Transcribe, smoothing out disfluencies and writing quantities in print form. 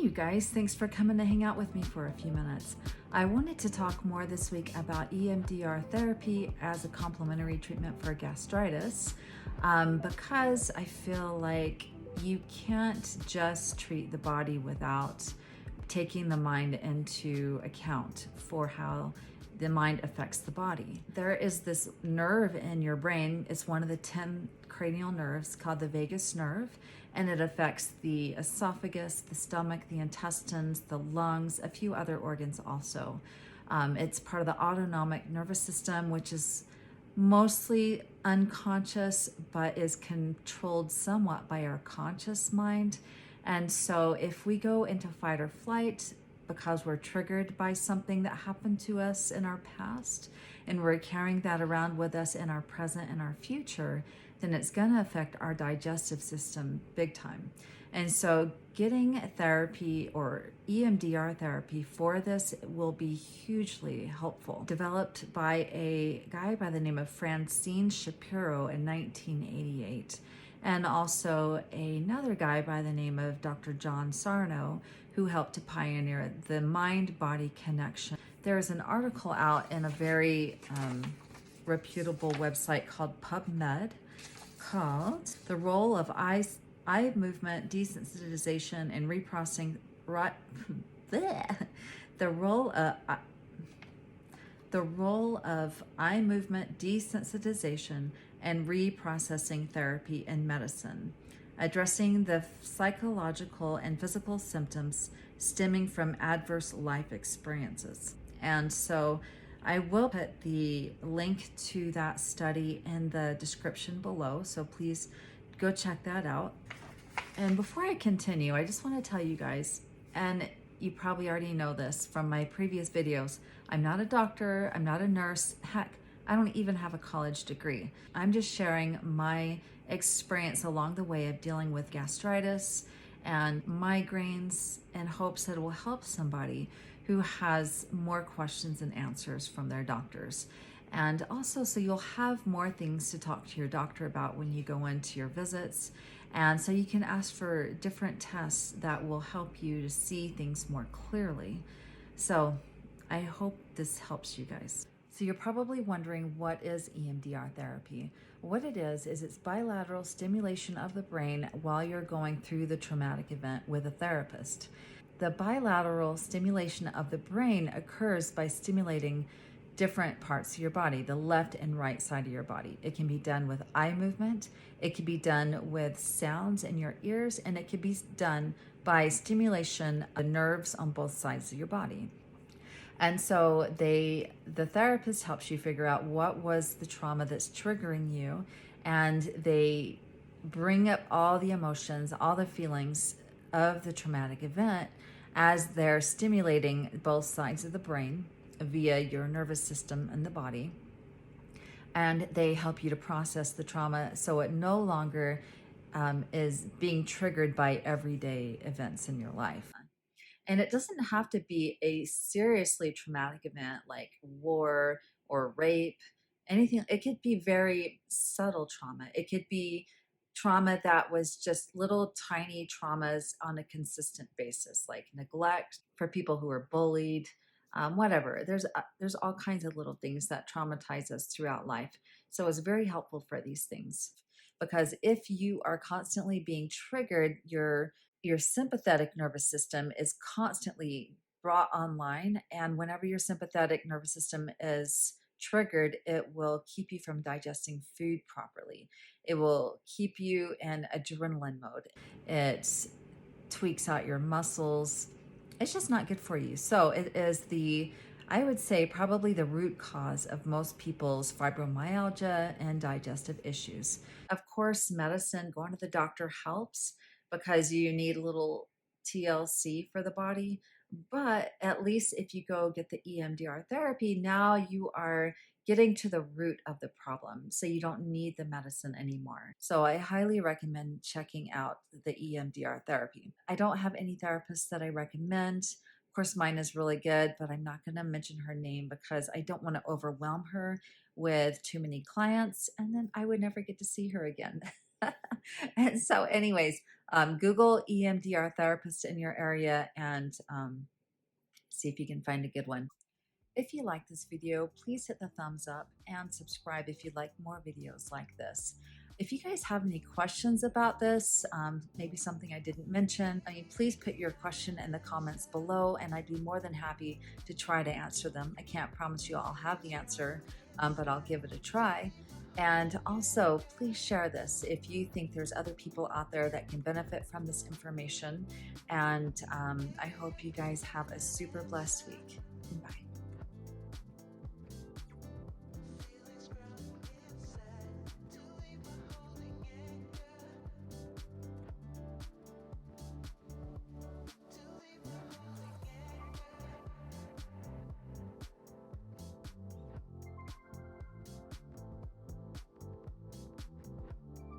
you guys, thanks for coming to hang out with me for a few minutes. I wanted to talk more this week about EMDR therapy as a complementary treatment for gastritis because I feel like you can't just treat the body without taking the mind into account for how the mind affects the body. There is this nerve in your brain. It's one of the 10 cranial nerves called the vagus nerve, and it affects the esophagus, the stomach, the intestines, the lungs, a few other organs also. It's part of the autonomic nervous system, which is mostly unconscious, but is controlled somewhat by our conscious mind. And so if we go into fight or flight because we're triggered by something that happened to us in our past, and we're carrying that around with us in our present and our future, then it's going to affect our digestive system big time. And so getting therapy or EMDR therapy for this will be hugely helpful. Developed by a guy by the name of Francine Shapiro in 1988. And also another guy by the name of Dr. John Sarno, who helped to pioneer the mind-body connection. There is an article out in a very reputable website called PubMed called The Role of Eye Movement Desensitization and Reprocessing the role of eye movement desensitization and reprocessing therapy in medicine, addressing the psychological and physical symptoms stemming from adverse life experiences. And so I will put the link to that study in the description below, so please go check that out. And before I continue, I just want to tell you guys, and you probably already know this from my previous videos, I'm not a doctor, I'm not a nurse, heck, I don't even have a college degree. I'm just sharing my experience along the way of dealing with gastritis and migraines in hopes that it will help somebody who has more questions and answers from their doctors. And also, so you'll have more things to talk to your doctor about when you go into your visits. And so you can ask for different tests that will help you to see things more clearly. So I hope this helps you guys. So you're probably wondering, what is EMDR therapy? What it is it's bilateral stimulation of the brain while you're going through the traumatic event with a therapist. The bilateral stimulation of the brain occurs by stimulating different parts of your body, the left and right side of your body. It can be done with eye movement, it can be done with sounds in your ears, and it can be done by stimulation of nerves on both sides of your body. And so the therapist helps you figure out what was the trauma that's triggering you, and they bring up all the emotions, all the feelings of the traumatic event as they're stimulating both sides of the brain via your nervous system and the body. And they help you to process the trauma so it no longer is being triggered by everyday events in your life. And it doesn't have to be a seriously traumatic event like war or rape, anything. It could be very subtle trauma. It could be trauma that was just little tiny traumas on a consistent basis, like neglect for people who are bullied, whatever. There's all kinds of little things that traumatize us throughout life. So it's very helpful for these things, because if you are constantly being triggered, your sympathetic nervous system is constantly brought online, and whenever your sympathetic nervous system is triggered, it will keep you from digesting food properly. It will keep you in adrenaline mode. It tweaks out your muscles. It's just not good for you. So it is I would say, probably the root cause of most people's fibromyalgia and digestive issues. Of course, medicine, going to the doctor helps, because you need a little TLC for the body. But at least if you go get the EMDR therapy, now you are getting to the root of the problem. So you don't need the medicine anymore. So I highly recommend checking out the EMDR therapy. I don't have any therapists that I recommend. Of course, mine is really good, but I'm not going to mention her name because I don't want to overwhelm her with too many clients, and then I would never get to see her again. And so anyways, Google EMDR therapist in your area and see if you can find a good one. If you like this video, please hit the thumbs up and subscribe if you'd like more videos like this. If you guys have any questions about this, maybe something I didn't mention, please put your question in the comments below and I'd be more than happy to try to answer them. I can't promise you I'll have the answer, but I'll give it a try. And also, please share this if you think there's other people out there that can benefit from this information. And I hope you guys have a super blessed week. Bye.